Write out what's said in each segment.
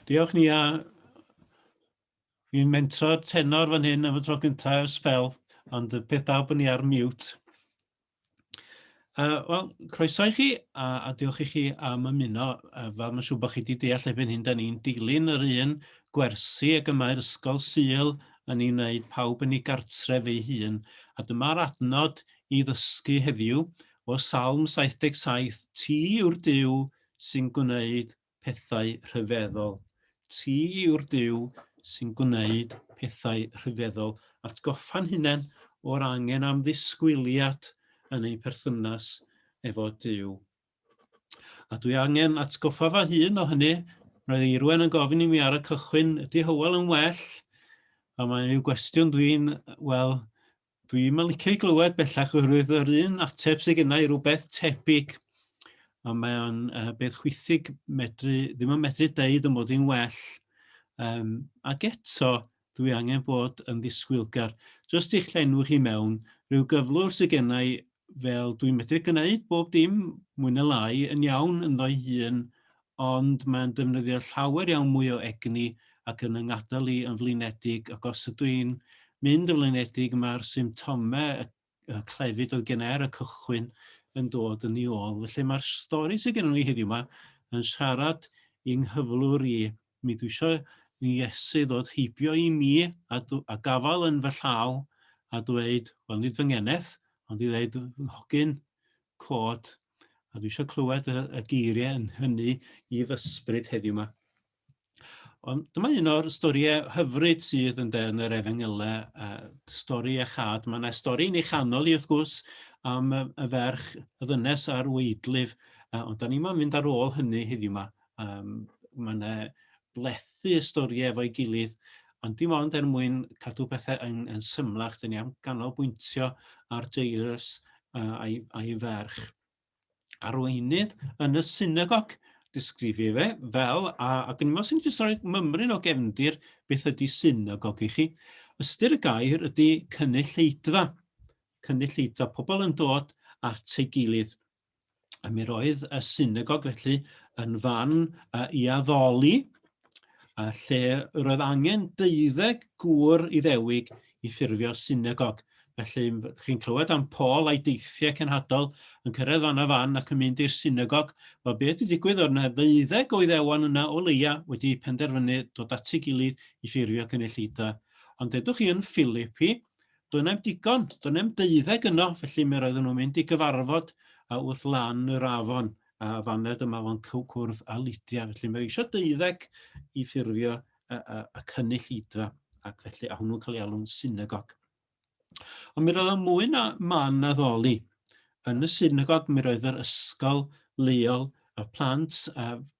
Diolch ni a fi'n mentro tenor fan hyn am y tro gyntaf ers spel, ond y peth da bod ni ar mute. Wel, croeso i chi, a diolch i chi am ymuno. Fel mae'n siŵr bod chi wedi deall erbyn hyn, da ni'n dilyn yr un gwersi ac yma'r ysgol Sul yn ei wneud pawb yn ei gartref ei hun. A dyma'r adnod i ddysgu heddiw o Salm 77, Ti yw'r Duw sy'n gwneud pethau rhyfeddol. Ti yw'r Duw sy'n gwneud pethau rhyfeddol. Atgoffa'n hunain o'r angen am ddisgwyliad yn ei perthynas efo Duw. A dwi angen atgoffa fy hun o hynny. Roedd Irwen yn gofyn i mi ar y cychwyn, ydy Hywel yn well? A mae'n rhyw gwestiwn dwi'n yn licio i glywed bellach oherwydd yr un ateb sydd gennai rhywbeth tebyg. A mae'n beth chwythig ddim yn medru deud yn bod hi'n well. Ac eto, dwi angen bod yn ddisgwylgar. Jyst i'ch llenwi chi mewn, rhyw gyflwr sydd gennai fel dwi'n medru gwneud bob dim mwy na lai yn iawn ynddo'i hun, ond mae'n defnyddio llawer iawn mwy o egni ac yn yngadal i yn flinedig, ac os ydw i'n mynd yn flinedig, mae'r symptomau y clefyd oedd gen y cychwyn yn dod yn ei ôl. Felly mae'r stori sydd gen ni heddiw yma yn siarad i'n nghyflwr i. Mi dwi eisiau i Iesu ddod heibio i mi a gafal yn fy llaw a dweud, wel nid fy ngeneth, ond i ddweud hogyn cod. A dwi eisiau clywed y geiriau yn hynny i fy ysbryd heddiw yma. Ond dyma un o'r storiau hyfryd sydd yn yr Efengylau, stori echad. Mae yna stori yn ei chanol i wrth gwrs am y ferch y ddynes a'r weidlif, ond da ni'n mynd ar ôl hynny heddiw yma. Mae yna blethu y storiau efo'i gilydd, ond dim ond mwyn cadw pethau yn symlach, da ni am ganolbwyntio ar Jairus a'i ferch. Arweinydd yn y synagog, disgrifio fe fel, ac yn ymwneud sy'n jyst rhoi mymryn o gefndir beth ydy synagog i chi. Ystyr y gair ydy cynulleidfa. Cynulleidfa, pobl yn dod at ei gilydd. A mi roedd y synagog felly yn fan i addoli, lle roedd angen 12 gŵr Iddewig i ffurfio synagog. Felly chi'n clywed am Paul a'i deithiau cenhadol yn cyrraedd fan ac yn mynd i'r synagog. Wel, beth wedi digwydd o'r 12 o Iddewon yna o leia wedi penderfynu dod at ei gilydd i ffurfio cynulleidfa. Ond edwch chi yn Philippi, doedd na'm digon, doedd na'm 12 yno, felly mi roedden nhw'n mynd i gyfarfod wrth lan yr afon, a faned yma fo'n cwrdd â Lydia. Felly mae eisiau 12 i ffurfio y cynulleidfa, ac felly a hwnnw'n cael ei alw'n synagog. Ond mi roedd mwy na man addoli. Yn y synagog mi roedd yr ysgol leol, y plant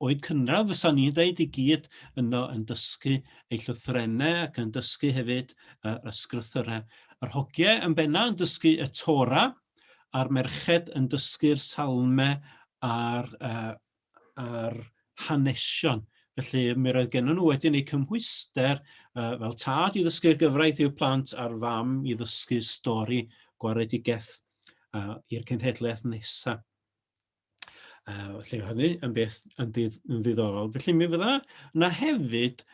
oed cynradd fysa ni'n deud i gyd yno yn dysgu eu llythrennau ac yn dysgu hefyd ysgrythurau. Yr hogiau yn benna yn dysgu y Tora, a'r merched yn dysgu'r salmau a'r hanesion. Felly mi roedd gennym nhw wedyn eu cymhwyster fel tad i ddysgu'r gyfraith i'w plant a'r fam i ddysgu stori gwaredigaeth i'r cenhedlaeth nesaf. Felly hynny yn beth yn ddiddorol. Felly mi fydda yna hefyd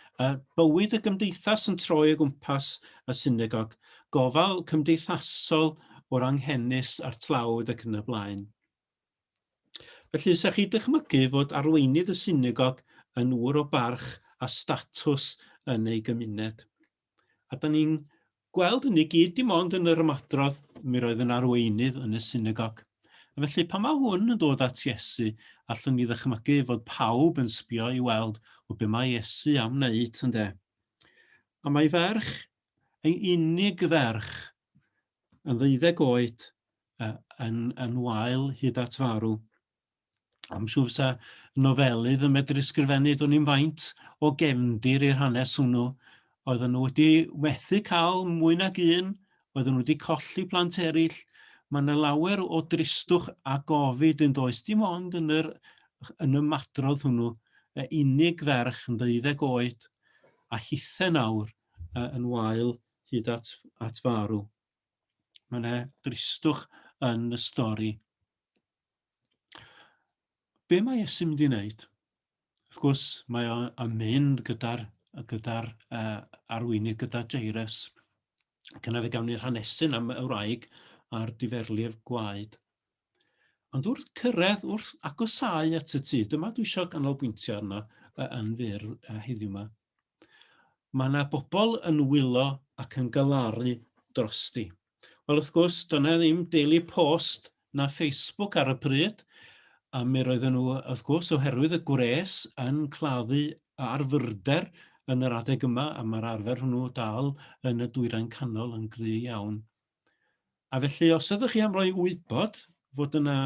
bywyd y gymdeithas yn troi o gwmpas y synagog, gofal cymdeithasol o'r anghennus a'r tlawd ac yn y blaen. Felly, sech chi dychmygu fod arweinydd y synagog yn ŵr o barch a statws yn ei gymuned. A da ni'n gweld hynny gyd dim ond yn yr ymadrodd mi roedd yn arweinydd yn y synagog. A felly pan mae hwn yn dod at Iesu, allwn ni ddychmygu fod pawb yn sbio i weld o be mae Iesu am wneud ynde. A mae ferch, ei unig ferch, yn 12 oed yn wael hyd at farw. Am siŵr fysa nofelydd yn medru ysgrifennu do'n i'm faint o gefndir i'r hanes hwnnw. Oedden nhw wedi methu cael mwy nag un, oedden nhw wedi colli plant eraill. Mae yna lawer o dristwch a gofid yn does, dim ond yn y madrodd hwnnw, unig ferch yn 12 oed a hithe nawr yn wael hyd at farw. Mae yna dristwch yn y stori. Be mae Iesu mynd i wneud? Wrth gwrs, mae o'n mynd gyda'r arweinydd gyda Jairus. Cyna fe gawn ni'r hanesyn am y wraig a'r diferlir gwaed. Ond wrth cyrraedd, wrth agosau at y tŷ, dyma dwi eisiau ganolbwyntio arno yn fyr heddiw yma. Mae yna bobl yn wylo ac yn galaru drosti. Wel, wrth gwrs, dyna ddim Daily Post na Facebook ar y pryd, a mi roedden nhw, wrth gwrs, oherwydd y gwres yn claddu ar fyrder yn yr adeg yma, a mae'r arfer hwnnw dal yn y dwyrain canol yn gry iawn. A felly, os ydych chi am roi wybod fod yna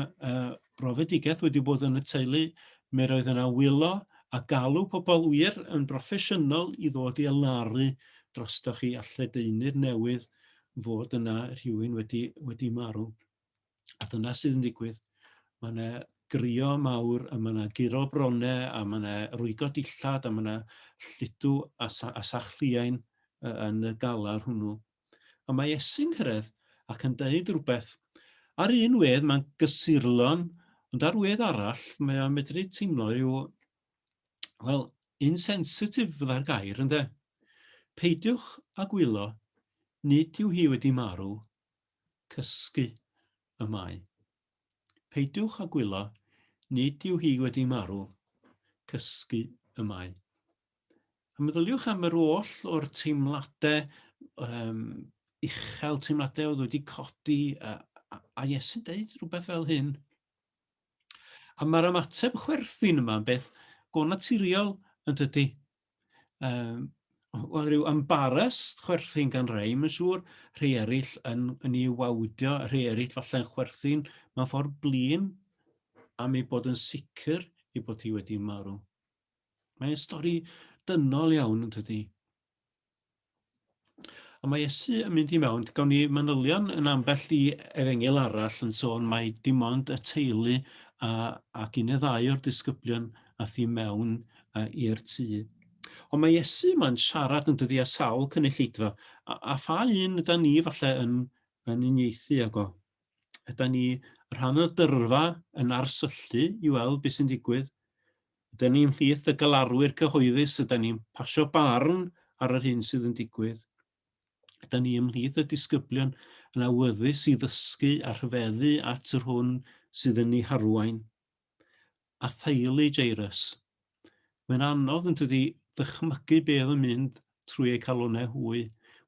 brofedigaeth wedi bod yn y teulu, mi roedd yna wylo a galw pobl wir yn broffesiynol i ddod i elaru drostoch chi a lledaenu'r newydd fod yna rhywun wedi marw. A dyna sydd yn digwydd. Mae yna grio mawr, a mae yna guro bronau, a mae yna rwygo dillad, a mae yna lludw a sachliain yn y galar hwnnw. A mae Iesu'n cyrraedd ac yn dweud rhywbeth. Ar un wedd mae'n gysurlon, ond ar wedd arall mae o'n medru teimlo wel, insensitif fydda'r gair, ynde? Peidiwch ag wylo, nid yw hi wedi marw, cysgu y mae. Peidiwch ag wylo, nid yw hi wedi marw, cysgu y mae. A meddyliwch am yr oll o'r teimladau, uchel teimladau oedd wedi codi, a Iesu'n deud rhywbeth fel hyn. A mae'r ymateb chwerthin yma yn beth go naturiol yn dydy. Wel, rhyw embarrassed chwerthin gan rei, mae'n siŵr, rhai eraill yn ei wawdio, rhai eraill falle'n chwerthin mewn ffordd blin am ei bod yn sicr ei bod hi wedi marw. Mae'n stori dynol iawn yn dydy. A mae Iesu yn mynd i mewn, gawn ni manylion yn ambell i efengil arall yn sôn mai dim ond y teulu ac un neu ddau o'r disgyblion ath i mewn i'r tŷ. Ond mae Iesu yma'n siarad yn dydy â sawl cynulleidfa, a pha un yda ni falle yn uniaethu ag o. Yda ni rhan o dyrfa yn arsyllu i weld beth sy'n digwydd. Yda ni ymhlith y galarwyr cyhoeddus, yda ni'n pasio barn ar yr hyn sydd yn digwydd. Yda ni ymhlith y disgyblion yn awyddus i ddysgu a rhyfeddu at yr hwn sydd yn ei harwain. A theulu Jairus. Mae'n anodd yn dydy ddychmygu beth yn mynd trwy eu calonnau hwy.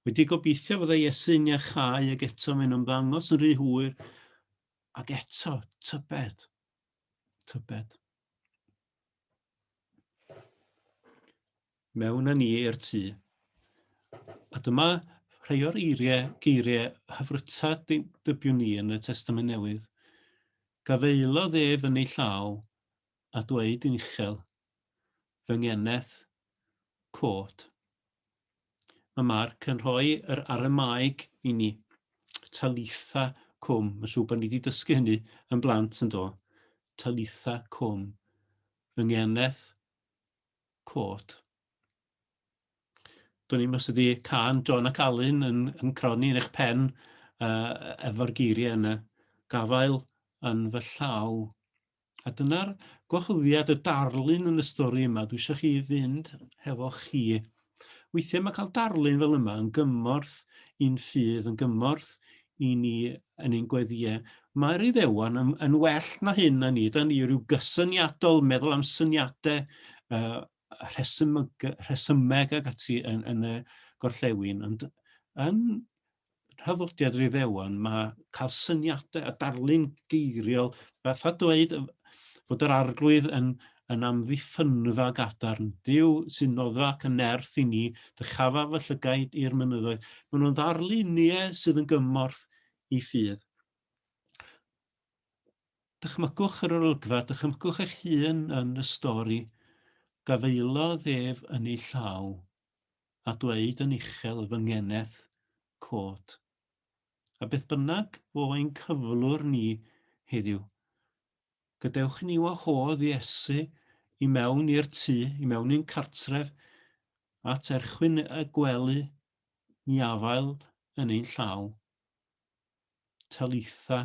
Wedi gobeithio fydde Iesu'n iachau ag eto mae'n ymddangos yn rhy hwyr. Ac eto, tybed. Mewn â ni i'r tŷ. A dyma rhai o'r geiriau hyfryta dybiwn ni yn y Testament Newydd. Gafeulodd ef yn ei llaw a dweud yn uchel, fy ngeneth cod. Mae Marc yn rhoi yr Aramaeg i ni. Talitha cwm. Mae'n siŵr bod ni wedi dysgu hynny yn blant yn do. Talitha cwm. Fy ngeneth cod. Do'n i'm os ydi can John ac Alun yn cronni yn eich pen efo'r geiriau yna. Gafael yn fy llaw. A dyna'r gwahoddiad, y darlun yn y stori yma. Dwi eisiau chi fynd hefo chi. Weithiau mae cael darlun fel yma yn gymorth i'n ffydd, yn gymorth i ni yn ein gweddiau. Mae'r Iddewan yn well na hyn na ni. Da ni rhyw gysyniadol, meddwl am syniadau, rhesymeg ag ati yn y gorllewin. Ond yn rhaddodiad yr Iddewan, mae cael syniadau a darlun geiriol, fath a dweud fod yr arglwydd yn amddiffynfa gadarn. Duw sy'n noddfa ac yn nerth i ni, dychafaf y llygaid i'r mynyddoedd. Maen nhw'n ddarluniau sydd yn gymorth i ffydd. Dychmygwch yr olygfa, dychmygwch eich hun yn y stori. Gafeulodd ef yn ei llaw a dweud yn uchel fy ngeneth cod. A beth bynnag o ein cyflwr ni heddiw. Gadewch ni wahodd Iesu i mewn i'r tŷ, i mewn i'n cartref, at erchwyn y gwely, i afael yn ein llaw. Talitha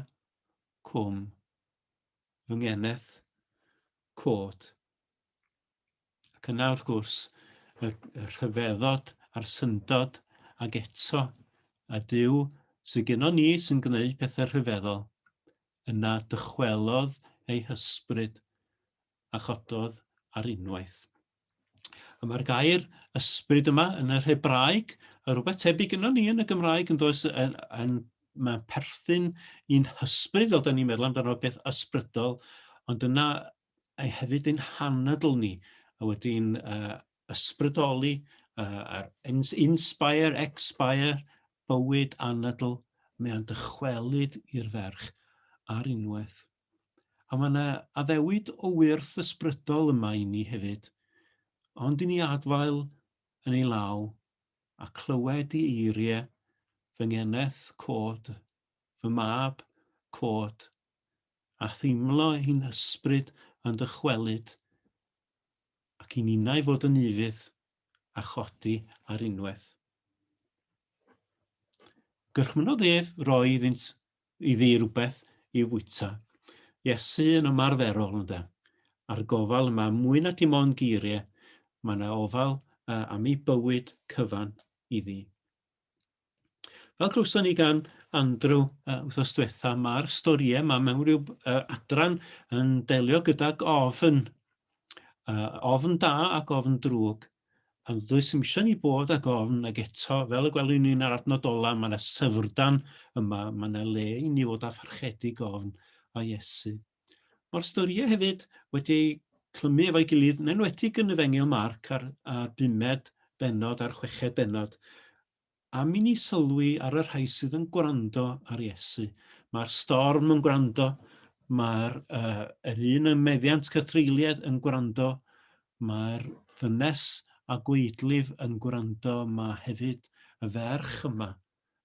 cwm. Fy ngeneth cod. Ac yna wrth gwrs y rhyfeddod a'r syndod ac eto a Dyw sy'n gyno ni sy'n gwneud pethau rhyfeddol, yna dychwelodd ei hysbryd a chododd ar unwaith. A mae'r gair ysbryd yma yn yr Hebraeg, a rhywbeth tebyg yno ni yn y Gymraeg yn does, mae perthyn i'n hysbryd, fel da ni'n meddwl amdano beth ysbrydol, ond yna hefyd ein hanadl ni, a wedi'n ysbrydoli, inspire, expire, bywyd anadl, mae o'n dychwelyd i'r ferch ar unwaith. A mae yna addewid o wyrth ysbrydol yma i ni hefyd, ond i ni adfail yn ei law a clywed i eiriau fy ngeneth cod, fy mab cod, a thimlo hi'n hysbryd yn dychwelyd, ac i'n unau fod yn ifydd a chodi ar unwaith. Gyrchmynodd ef roi iddi rhywbeth i'w bwyta. Iesu yn ymarferol ynde. A'r gofal yma, mwy na dim ond geiriau, mae yna ofal am ei bywyd cyfan iddi. Fel clywson ni gan Andrew wythnos diwetha, mae'r storiau yma mewn rhyw adran yn delio gydag ofn. Ofn da ac ofn drwg. A does dim eisiau ni bod ag ofn, ag eto, fel y gwelwn ni'n yr adnod ola, mae yna syfrdan yma, mae yna le i ni fod â pharchedig ofn a Iesu. Mae'r storiau hefyd wedi clymu efo'i gilydd, yn enwedig yn Efengyl Marc a'r 5 bennod a'r 6 bennod, am i ni sylwi ar y rhai sydd yn gwrando ar Iesu. Mae'r storm yn gwrando, mae'r un yn meddiant cythreiliad yn gwrando, mae'r ddynes a gweidlif yn gwrando, mae hefyd y ferch yma,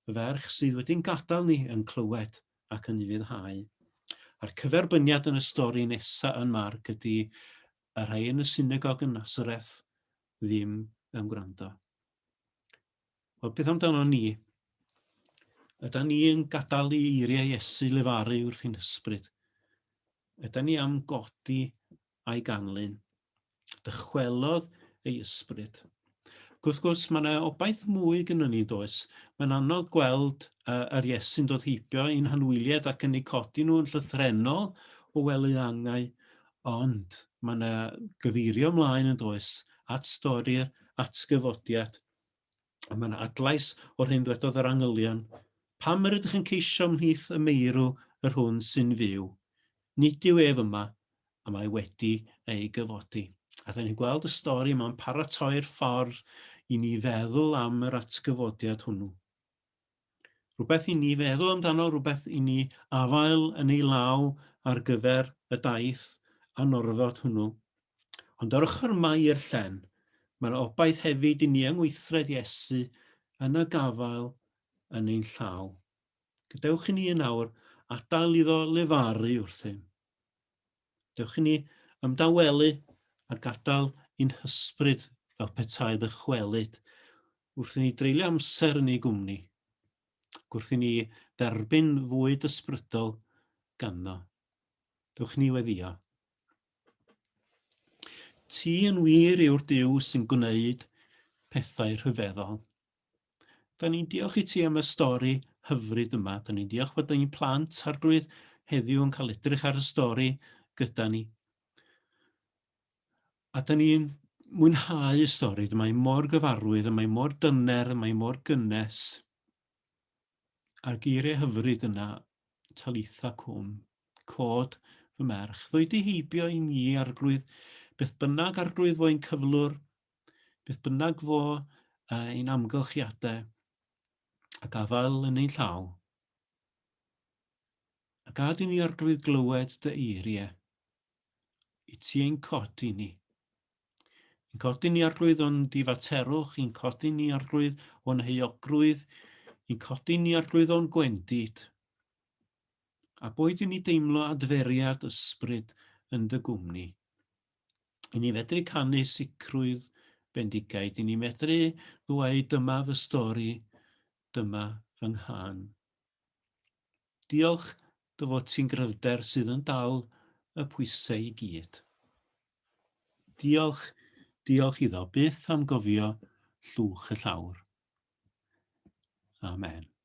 y ferch sydd wedi'n gadael ni yn clywed ac yn ufuddhau. A'r cyferbyniad yn y stori nesaf yn Marc ydy y rhai yn y synagog yn Nazareth ddim yn gwrando. Wel, beth amdano ni? Yda ni yn gadael i eiriau Iesu lefaru wrth ein hysbryd? Yda ni am godi a'i ganlyn? Dychwelodd ei ysbryd. Wrth gwrs, mae yna obaith mwy gyda ni does. Mae'n anodd gweld yr Iesu'n dod heibio i'n hanwyliad ac yn ei codi nhw'n llythrenol o wely angau, ond mae yna gyfeirio ymlaen yn does at stori'r atgyfodiad. A mae yna adlais o'r hyn ddwedodd yr angylion. Pam yr ydych chi'n ceisio ymhlith y meirw yr hwn sy'n fyw? Nid yw ef yma, a mae wedi ei gyfodi. A da ni'n gweld y stori yma'n paratoi'r ffordd i ni feddwl am yr atgyfodiad hwnnw. Rhywbeth i ni feddwl amdano, rhywbeth i ni afael yn ei law ar gyfer y daith a norfod hwnnw. Ond ar ochr yma i'r llen, mae'n obaith hefyd i ni yngweithred Iesu yn y gafael yn ein llaw. Gadewch i ni yn awr adael iddo lefaru wrthym. Dewch i ni ymdawelu a gadael i'n hysbryd fel petai ddychwelyd wrth i ni dreulio amser yn ei gwmni, wrth i ni dderbyn fwyd ysbrydol ganddo. Dewch ni weddio. Ti yn wir yw'r Duw sy'n gwneud pethau rhyfeddol. Da ni'n diolch i ti am y stori hyfryd yma. Da ni'n diolch bod ni'n plant arglwydd heddiw yn cael edrych ar y stori gyda ni. A da ni'n mwynhau y stori, mae mor gyfarwydd, mae mor dyner, mae mor gynnes. A'r geiriau hyfryd yna, talitha cwm, cod fy merch, ddwy heibio i ni arglwydd, beth bynnag arglwydd fo'n cyflwr, beth bynnag fo ein amgylchiadau, a gafael yn ein llaw. A gad i ni arglwydd glywed dy eiriau, i ti ein codi ni. I'n codi ni arglwydd o'n difaterwch, i'n codi ni arglwydd o'n heuogrwydd, i'n codi ni arglwydd o'n gwendid. A boed i ni deimlo adferiad ysbryd yn dy gwmni. I ni fedru canu sicrwydd bendigaid, i ni medru ddweud dyma fy stori, dyma fy nghân. Diolch dy fod ti'n gryfder sydd yn dal y pwysau i gyd. Diolch Diolch iddo byth am gofio llwch y llawr. Amen.